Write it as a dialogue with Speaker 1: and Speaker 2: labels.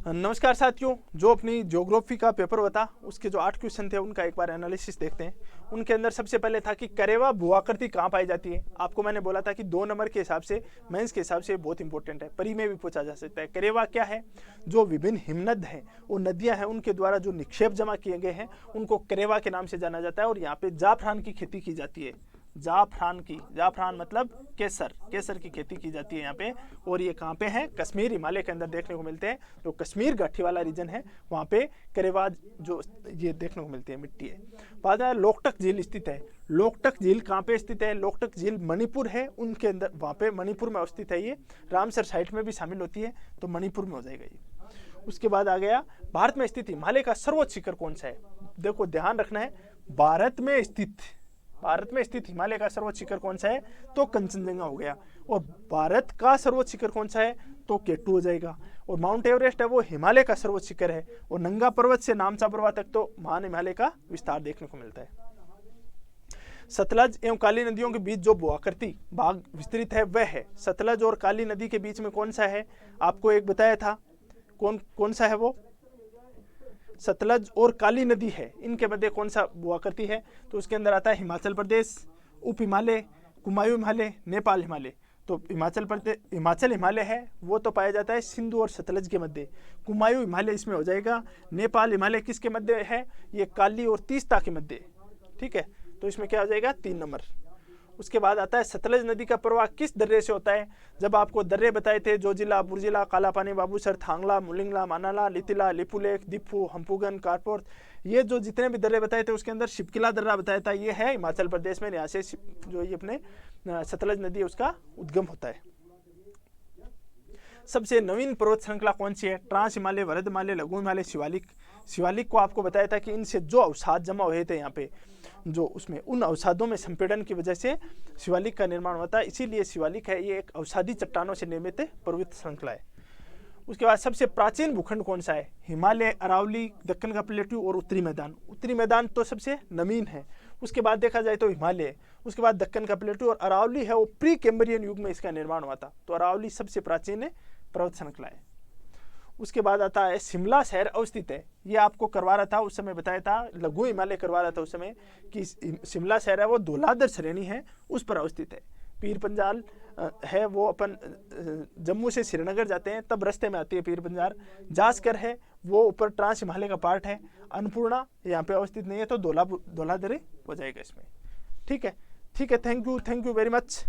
Speaker 1: नमस्कार साथियों, जो अपनी ज्योग्राफी का पेपर होता उसके जो 8 क्वेश्चन थे उनका एक बार एनालिसिस देखते हैं। उनके अंदर सबसे पहले था कि करेवा भूआकृति कहाँ पाई जाती है। आपको मैंने बोला था कि 2 नंबर के हिसाब से, मेंस के हिसाब से बहुत इंपॉर्टेंट है, परी में भी पूछा जा सकता है। करेवा क्या है? जो विभिन्न हिमनद हैं, वो नदियाँ हैं, उनके द्वारा जो निक्षेप जमा किए गए हैं उनको करेवा के नाम से जाना जाता है। और यहाँ पे जाफरान की खेती की जाती है। जाफरान मतलब केसर की खेती की जाती है यहाँ पे। और ये कहाँ पे है? कश्मीर, हिमालय के अंदर देखने को मिलते हैं। जो कश्मीर घाटी वाला रीजन है वहाँ पे करेवा जो ये देखने को मिलती है, मिट्टी है। बाद में लोकटक झील स्थित है। लोकटक झील कहाँ पे स्थित है? लोकटक झील मणिपुर है, उनके अंदर, वहाँ पे मणिपुर में अवस्थित है। ये रामसर साइट में भी शामिल होती है, तो मणिपुर में हो जाएगा ये। उसके बाद आ गया भारत में स्थित हिमालय का सर्वोच्च शिखर कौन सा है। देखो ध्यान रखना है, भारत में स्थित हिमालय का सर्वोच्च शिखर कौन सा है? तो कंचनजंगा हो गया। और भारत का सर्वोच्च शिखर कौन सा है? तो केटू हो जाएगा। और माउंट एवरेस्ट है वो हिमालय का सर्वोच्च शिखर है। और नंगा पर्वत से नामचा पर्वत तक तो महान हिमालय का विस्तार देखने को मिलता है। सतलज एवं काली नदियों के बीच जो भूआकृति भाग विस्तृत है वह है। सतलज और काली नदी के बीच में कौन सा है? आपको एक बताया था, कौन सा है वो? सतलज और काली नदी है, इनके मध्य कौन सा भूआकृति है? तो उसके अंदर आता है हिमाचल प्रदेश, उप हिमालय, कुमायूं हिमालय, नेपाल हिमालय। तो हिमाचल हिमालय है वो तो पाया जाता है सिंधु और सतलज के मध्य। कुमायूं हिमालय इसमें हो जाएगा। नेपाल हिमालय किसके मध्य है? ये काली और तीस्ता के मध्य। ठीक है, तो इसमें क्या हो जाएगा? 3 नंबर। उसके बाद आता है सतलज नदी का प्रवाह किस दर्रे से होता है। जब आपको दर्रे बताए थे, जोजिला, बुरजिला, कालापानी, बाबूसर, थांगला, मुलिंगला, मानाला, लितिला, लिपुलेख, दीपू, हम्पुगन, कारपोर्ट, ये जो जितने भी दर्रे बताए थे उसके अंदर शिपकिला दर्रा बताया था, ये है हिमाचल प्रदेश में। यहाँ से जो ये अपने सतलज नदी है उसका उद्गम होता है। सबसे नवीन पर्वत श्रृंखला कौन सी है? ट्रांस हिमालय, वरद हिमालय, लघु हिमालय, शिवालिक को आपको बताया था कि इनसे जो अवसाद जमा हुए थे यहाँ पे, जो उसमें उन अवसादों में संपीड़न की वजह से शिवालिक का निर्माण होता है, इसीलिए शिवालिक है ये एक अवसादी चट्टानों से निर्मित पर्वत श्रृंखला है। उसके बाद सबसे प्राचीन भूखंड कौन सा है? हिमालय, अरावली, दक्कन का प्लेट्यू और उत्तरी मैदान। उत्तरी मैदान तो सबसे नवीन है। उसके बाद देखा जाए तो हिमालय, उसके बाद दक्कन का प्लेट्यू, और अरावली है वो प्री कैम्ब्रियन युग में इसका निर्माण हुआ था। तो अरावली सबसे प्राचीन पर्वत श्रृंखला है। उसके बाद आता है शिमला शहर अवस्थित है। ये आपको करवा रहा था उस समय, बताया था, लघु हिमालय करवा रहा था उस समय कि शिमला शहर है वो धौलाधर श्रेणी है उस पर अवस्थित है। पीर पंजाल है वो अपन जम्मू से श्रीनगर जाते हैं तब रास्ते में आती है पीर पंजाल। जास्कर है वो ऊपर ट्रांस हिमालय का पार्ट है। अन्नपूर्णा यहाँ पे अवस्थित नहीं है, तो धौलाधर हो जाएगा इसमें। ठीक है, थैंक यू वेरी मच।